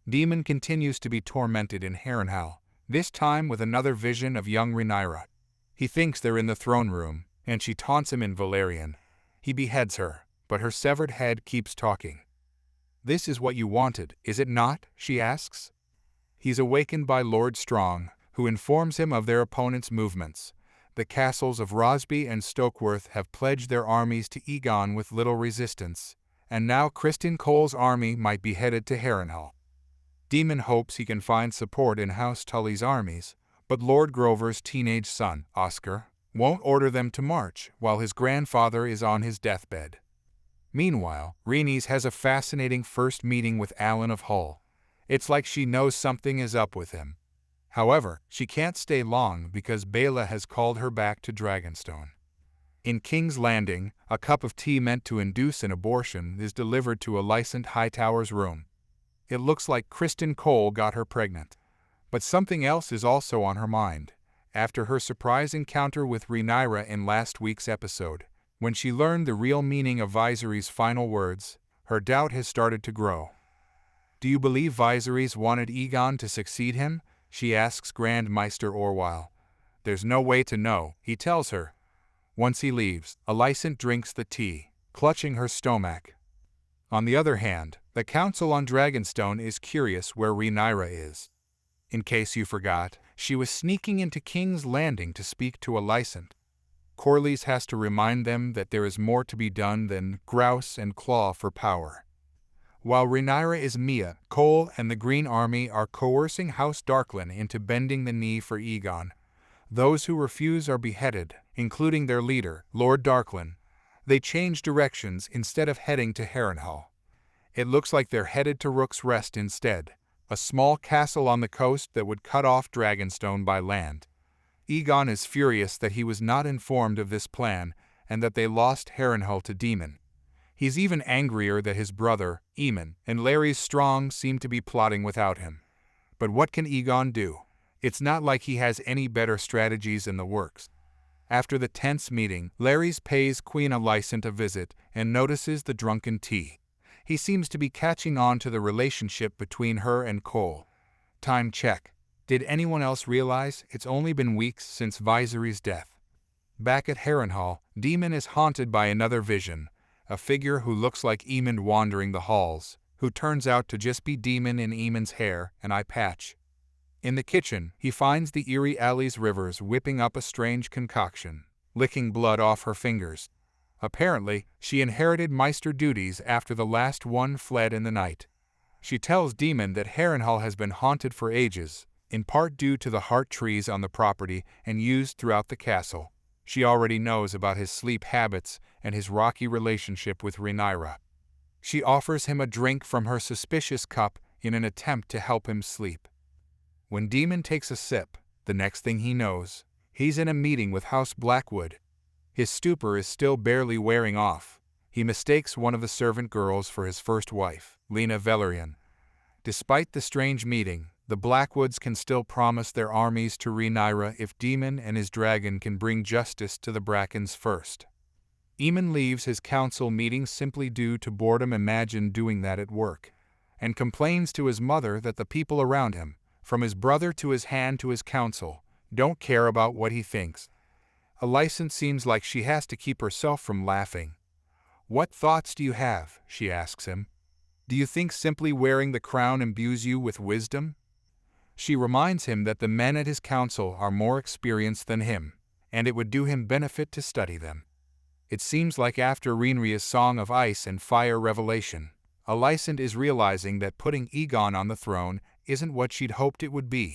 Daemon continues to be tormented in Harrenhal, this time with another vision of young Rhaenyra. He thinks they're in the throne room, and she taunts him in Valyrian. He beheads her, but her severed head keeps talking. "This is what you wanted, is it not?" she asks. He's awakened by Lord Strong, who informs him of their opponent's movements. The castles of Rosby and Stokeworth have pledged their armies to Aegon with little resistance, and now Criston Cole's army might be headed to Harrenhal. Daemon hopes he can find support in House Tully's armies, but Lord Grover's teenage son, Oscar, won't order them to march while his grandfather is on his deathbed. Meanwhile, Rhaenys has a fascinating first meeting with Alyn of Hull. It's like she knows something is up with him. However, she can't stay long because Baela has called her back to Dragonstone. In King's Landing, a cup of tea meant to induce an abortion is delivered to Alicent Hightower's room. It looks like Criston Cole got her pregnant. But something else is also on her mind. After her surprise encounter with Rhaenyra in last week's episode, when she learned the real meaning of Viserys' final words, her doubt has started to grow. "Do you believe Viserys wanted Aegon to succeed him?" she asks Grand Maester Orwyle. "There's no way to know," he tells her. Once he leaves, Alicent drinks the tea, clutching her stomach. On the other hand, the Council on Dragonstone is curious where Rhaenyra is. In case you forgot, she was sneaking into King's Landing to speak to Alicent. Corlys has to remind them that there is more to be done than grouse and claw for power. While Rhaenyra is Mia, Cole and the Green Army are coercing House Darklyn into bending the knee for Aegon. Those who refuse are beheaded, including their leader, Lord Darklyn. They change directions instead of heading to Harrenhal. It looks like they're headed to Rook's Rest instead, a small castle on the coast that would cut off Dragonstone by land. Aegon is furious that he was not informed of this plan and that they lost Harrenhal to Daemon. He's even angrier that his brother, Aemon, and Larys Strong seem to be plotting without him. But what can Aegon do? It's not like he has any better strategies in the works. After the tense meeting, Larys pays Queen Alicent a visit and notices the drunken tea. He seems to be catching on to the relationship between her and Cole. Time check. Did anyone else realize it's only been weeks since Viserys' death? Back at Harrenhal, Daemon is haunted by another vision, a figure who looks like Aemon wandering the halls, who turns out to just be Daemon in Aemon's hair and eye patch. In the kitchen, he finds the eerie Aly's Rivers whipping up a strange concoction, licking blood off her fingers. Apparently, she inherited Maester duties after the last one fled in the night. She tells Daemon that Harrenhal has been haunted for ages, in part due to the heart trees on the property and used throughout the castle. She already knows about his sleep habits and his rocky relationship with Rhaenyra. She offers him a drink from her suspicious cup in an attempt to help him sleep. When Daemon takes a sip, the next thing he knows, he's in a meeting with House Blackwood. His stupor is still barely wearing off. He mistakes one of the servant girls for his first wife, Lena Velaryon. Despite the strange meeting, the Blackwoods can still promise their armies to Rhaenyra if Daemon and his dragon can bring justice to the Brackens first. Aemon leaves his council meeting simply due to boredom imagined doing that at work, and complains to his mother that the people around him, from his brother to his hand to his council, don't care about what he thinks. Alicent seems like she has to keep herself from laughing. "What thoughts do you have?" she asks him. "Do you think simply wearing the crown imbues you with wisdom?" She reminds him that the men at his council are more experienced than him, and it would do him benefit to study them. It seems like after Rhaenyra's Song of Ice and Fire revelation, Alicent is realizing that putting Aegon on the throne isn't what she'd hoped it would be.